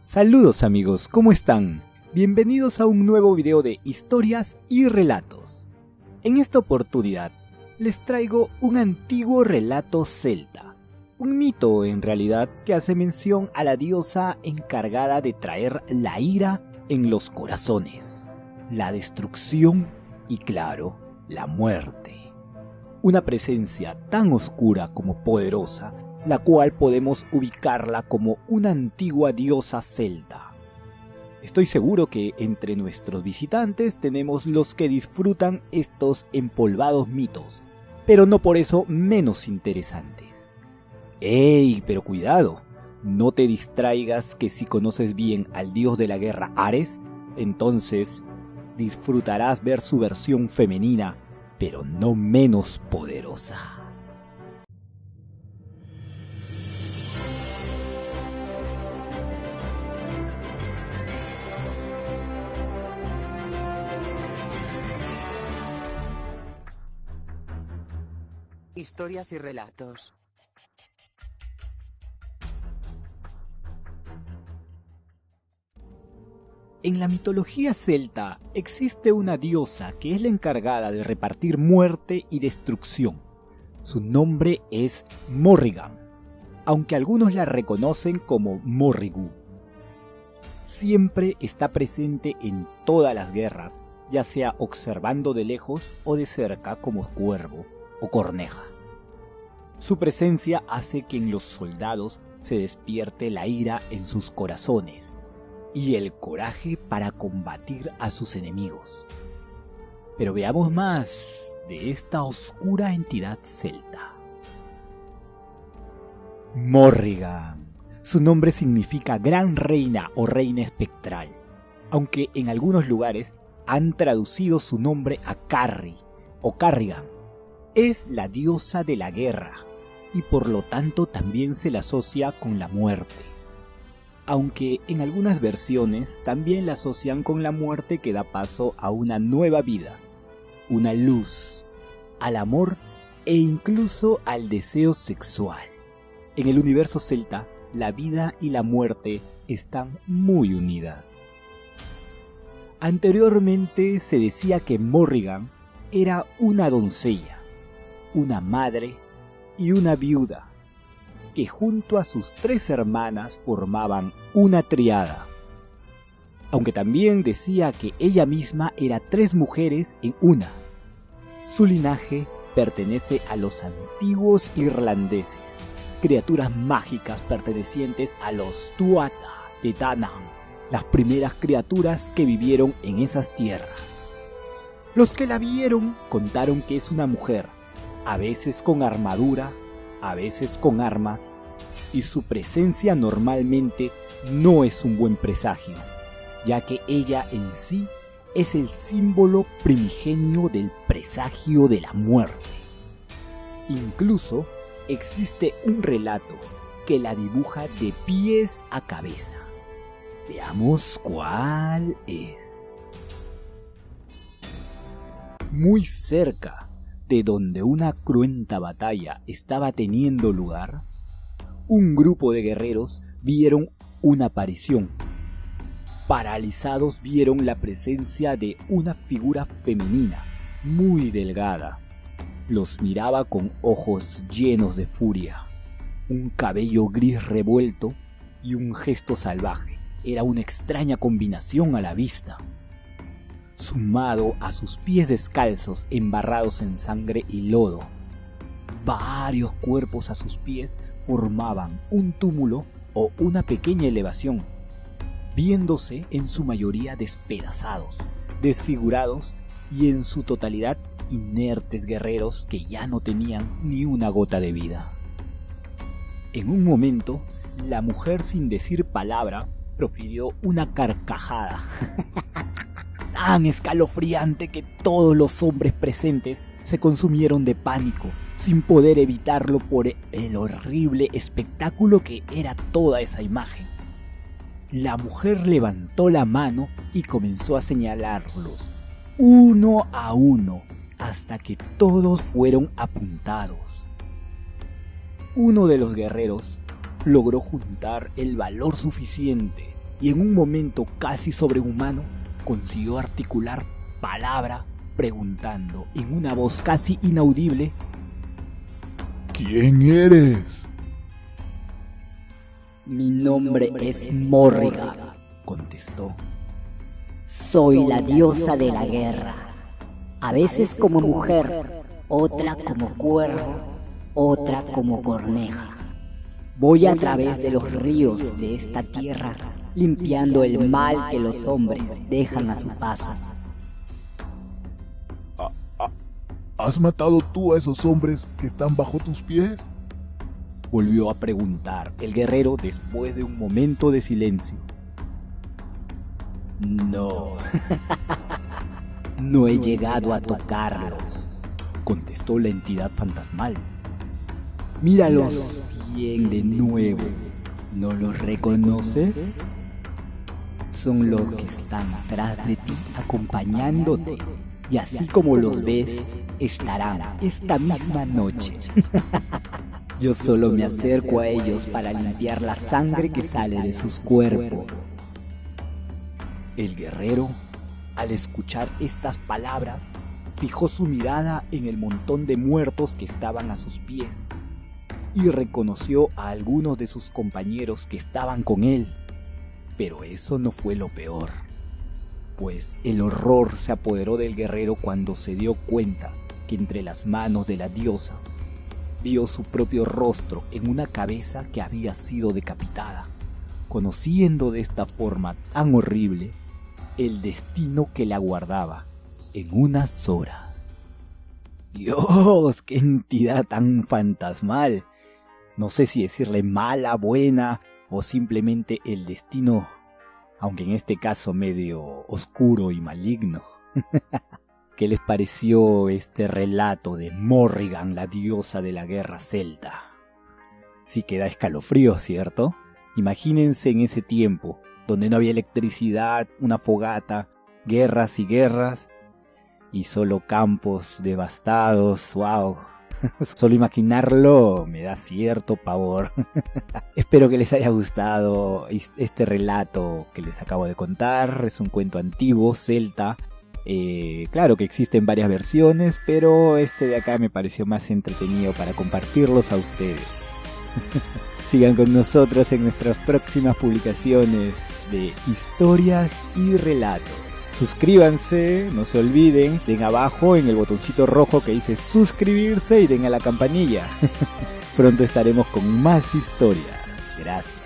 Saludos amigos, ¿cómo están? Bienvenidos a un nuevo video de historias y relatos. En esta oportunidad les traigo un antiguo relato celta, un mito en realidad que hace mención a la diosa encargada de traer la ira en los corazones, la destrucción y claro, la muerte. Una presencia tan oscura como poderosa, la cual podemos ubicarla como una antigua diosa celta. Estoy seguro que entre nuestros visitantes tenemos los que disfrutan estos empolvados mitos, pero no por eso menos interesantes. ¡Ey! Pero cuidado, no te distraigas que si conoces bien al dios de la guerra Ares, entonces disfrutarás ver su versión femenina, pero no menos poderosa. Historias y relatos. En la mitología celta existe una diosa que es la encargada de repartir muerte y destrucción. Su nombre es Morrigan, aunque algunos la reconocen como Morrigu. Siempre está presente en todas las guerras, ya sea observando de lejos o de cerca como cuervo o corneja. Su presencia hace que en los soldados se despierte la ira en sus corazones y el coraje para combatir a sus enemigos. Pero veamos más de esta oscura entidad celta. Morrigan. Su nombre significa gran reina o reina espectral, aunque en algunos lugares han traducido su nombre a Carri o Carrigan. Es la diosa de la guerra y por lo tanto también se la asocia con la muerte. Aunque en algunas versiones también la asocian con la muerte que da paso a una nueva vida, una luz, al amor e incluso al deseo sexual. En el universo celta, la vida y la muerte están muy unidas. Anteriormente se decía que Morrigan era una doncella, una madre y una viuda, que junto a sus 3 hermanas formaban una triada. Aunque también decía que ella misma era 3 mujeres en una. Su linaje pertenece a los antiguos irlandeses, criaturas mágicas pertenecientes a los Tuatha de Danann, las primeras criaturas que vivieron en esas tierras. Los que la vieron contaron que es una mujer, a veces con armadura, a veces con armas, y su presencia normalmente no es un buen presagio, ya que ella en sí es el símbolo primigenio del presagio de la muerte. Incluso existe un relato que la dibuja de pies a cabeza. Veamos cuál es. Muy cerca de donde una cruenta batalla estaba teniendo lugar, un grupo de guerreros vieron una aparición. Paralizados vieron la presencia de una figura femenina, muy delgada. Los miraba con ojos llenos de furia, un cabello gris revuelto y un gesto salvaje. Era una extraña combinación a la vista. Sumado a sus pies descalzos embarrados en sangre y lodo, varios cuerpos a sus pies formaban un túmulo o una pequeña elevación, viéndose en su mayoría despedazados, desfigurados y en su totalidad inertes guerreros que ya no tenían ni una gota de vida. En un momento, la mujer, sin decir palabra, profirió una carcajada tan escalofriante que todos los hombres presentes se consumieron de pánico, sin poder evitarlo por el horrible espectáculo que era toda esa imagen. La mujer levantó la mano y comenzó a señalarlos, uno a uno, hasta que todos fueron apuntados. Uno de los guerreros logró juntar el valor suficiente y en un momento casi sobrehumano consiguió articular palabra preguntando en una voz casi inaudible: ¿Quién eres? Mi nombre es Morrigan, contestó. soy la diosa de la guerra, a veces como mujer, otra como cuervo, otra como corneja. Voy a través de los ríos de esta tierra, limpiando el mal que los hombres dejan a su paso. ¿Has matado tú a esos hombres que están bajo tus pies? Volvió a preguntar el guerrero después de un momento de silencio. No, no he llegado a tocarlos, contestó la entidad fantasmal. Míralos bien de nuevo. ¿No los reconoces? son los que están atrás de ti, acompañándote, y así como los ves, estarán esta misma noche. Yo solo me acerco a ellos para limpiar la sangre que sale de sus cuerpos. El guerrero, al escuchar estas palabras, fijó su mirada en el montón de muertos que estaban a sus pies y reconoció a algunos de sus compañeros que estaban con él. Pero eso no fue lo peor, pues el horror se apoderó del guerrero cuando se dio cuenta que entre las manos de la diosa vio su propio rostro en una cabeza que había sido decapitada, conociendo de esta forma tan horrible el destino que le aguardaba en unas horas. ¡Dios! ¡Qué entidad tan fantasmal! No sé si decirle mala, buena o simplemente el destino, aunque en este caso medio oscuro y maligno. ¿Qué les pareció este relato de Morrigan, la diosa de la guerra celta? Sí que da escalofrío, ¿cierto? Imagínense en ese tiempo, donde no había electricidad, una fogata, guerras y guerras, y solo campos devastados. ¡Wow! Solo imaginarlo me da cierto pavor. Espero que les haya gustado este relato que les acabo de contar. Es un cuento antiguo, celta. Claro que existen varias versiones, pero este de acá me pareció más entretenido para compartirlos a ustedes. Sigan con nosotros en nuestras próximas publicaciones de historias y relatos. Suscríbanse, no se olviden, den abajo en el botoncito rojo que dice suscribirse y den a la campanilla. Pronto estaremos con más historias. Gracias.